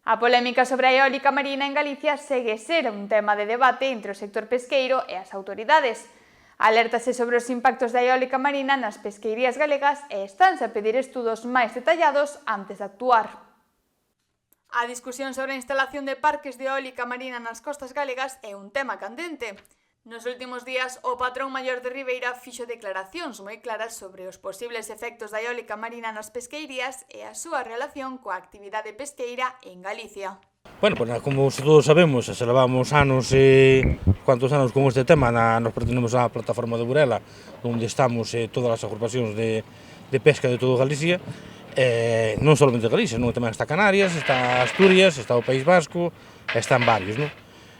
A polémica sobre a eólica marina en Galicia segue ser un tema de debate entre o sector pesqueiro e as autoridades. Alértase sobre os impactos da eólica marina nas pesqueirías galegas e estanse a pedir estudos máis detallados antes de actuar. A discusión sobre a instalación de parques de eólica marina nas costas galegas é un tema candente. Nos últimos días, o patrón maior de Ribeira fixo declaracións moi claras sobre os posibles efectos da eólica marina nas pesqueirías e a súa relación coa actividade pesqueira en Galicia. Bueno, pues como todos sabemos, se levamos cuantos anos con este tema, nos pertenecemos á plataforma de Burela, onde estamos todas as agrupacións de pesca de todo Galicia, non solamente Galicia, non tamén está Canarias, está Asturias, está o País Vasco, están varios, non?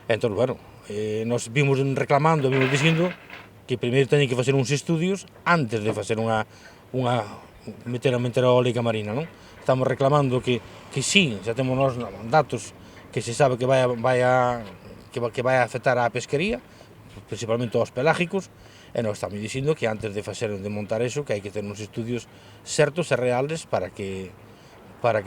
Entón, bueno, nos vimos reclamando, vimos dicindo que primeiro teñen que facer uns estudios antes de facer meter a eólica marina, non? Estamos reclamando que sí, xa temos nós datos que se sabe que vai a afectar á pesquería, principalmente aos pelágicos, e nós estamos dicindo que antes de montar eso, que hai que ter uns estudios certos e reales para que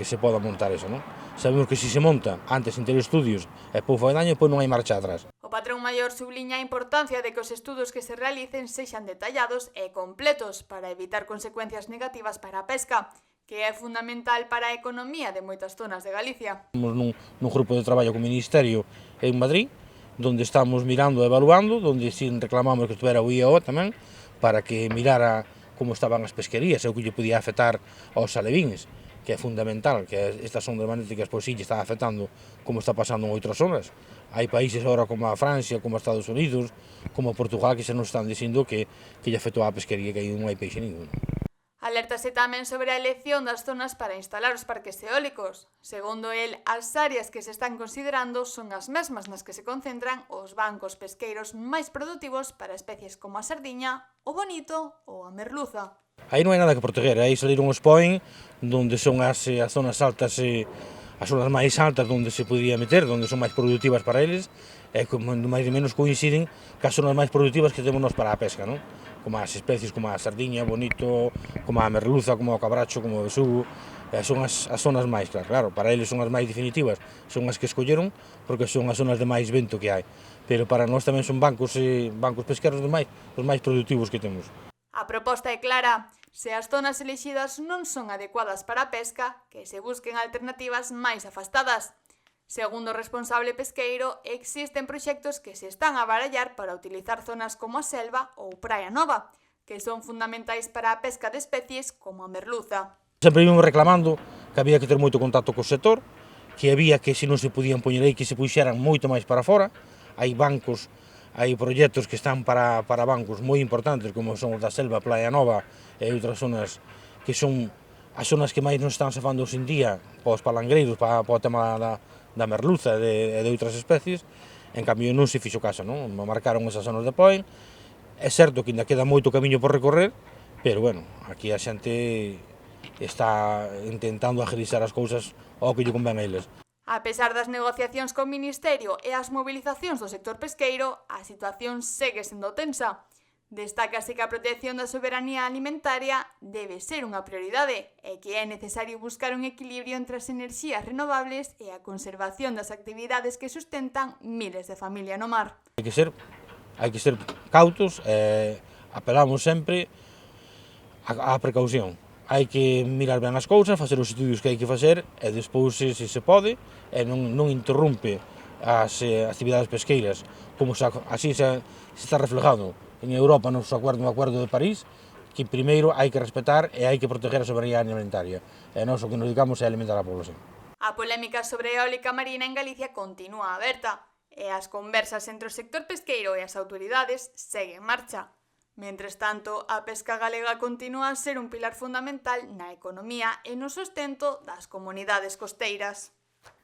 se poda montar eso, non? Sabemos que se monta antes sin ter estudios e pou fai daño, pois non hai marcha atrás. O patrón maior subliña a importancia de que os estudos que se realicen sexan detallados e completos para evitar consecuencias negativas para a pesca, que é fundamental para a economía de moitas zonas de Galicia. Estamos nun grupo de traballo co Ministerio en Madrid, onde estamos mirando e evaluando, onde reclamamos que estuvera o IEO tamén, para que mirara como estaban as pesquerías e o que lle podía afectar aos alevíns, que é fundamental, que estas ondas magnéticas pois sí lle están afectando como está pasando en outras zonas. Hai países agora como a Francia, como a Estados Unidos, como a Portugal, que se nos están dicindo que lle afectou á pesquería, que aí non hai peixe ningún. Alértase tamén sobre a elección das zonas para instalar os parques eólicos. Segundo el, as áreas que se están considerando son as mesmas nas que se concentran os bancos pesqueiros máis produtivos para especies como a sardiña, o bonito ou a merluza. Aí non hai nada que proteger, aí saliron os POEN, onde son as zonas altas, as zonas máis altas onde se podía meter, onde son máis productivas para eles, e máis ou menos coinciden que as zonas máis productivas que temos nós para a pesca, non? Como as especies como a sardiña, bonito, como a merluza, como o cabracho, como o besugo, son as zonas máis, claro, para eles son as máis definitivas, son as que escolleron, porque son as zonas de máis vento que hai, pero para nós tamén son bancos pesqueros os máis productivos que temos. A proposta é clara. Se as zonas elixidas non son adecuadas para a pesca, que se busquen alternativas máis afastadas. Segundo o responsable pesqueiro, existen proxectos que se están a barallar para utilizar zonas como a selva ou Praia Nova, que son fundamentais para a pesca de especies como a merluza. Sempre vimos reclamando que había que ter moito contacto co sector, que había que se non se podían poñer aí, que se puxeran moito máis para fora. Hai bancos, hai proxectos que están para bancos moi importantes, como son os da selva, Praia Nova e outras zonas que son as zonas que máis nos están safando hoxe en día para os palangreiros, para o tema da merluza e de outras especies. En cambio non se fixo caso, non? Marcaron esas zonas de POEN. É certo que ainda queda moito camiño por recorrer, pero bueno, aquí a xente está intentando agilizar as cousas ao que lle convén a eles. A pesar das negociacións co Ministerio e as mobilizacións do sector pesqueiro, a situación segue sendo tensa. Destácase que a protección da soberanía alimentaria debe ser unha prioridade e que é necesario buscar un equilibrio entre as enerxías renovables e a conservación das actividades que sustentan miles de familias no mar. Hai que ser cautos e apelamos sempre á precaución. Hai que mirar ben as cousas, facer os estudios que hai que facer e despois, se se pode, e non interrompe as actividades pesqueiras, como así se está reflejado en Europa no acordo de París, que primeiro hai que respetar e hai que proteger a soberanía alimentaria. E nós o que nos dedicamos é alimentar a población. A polémica sobre a eólica marina en Galicia continúa aberta e as conversas entre o sector pesqueiro e as autoridades seguen en marcha. Mentres tanto, a pesca galega continúa a ser un pilar fundamental na economía e no sustento das comunidades costeiras.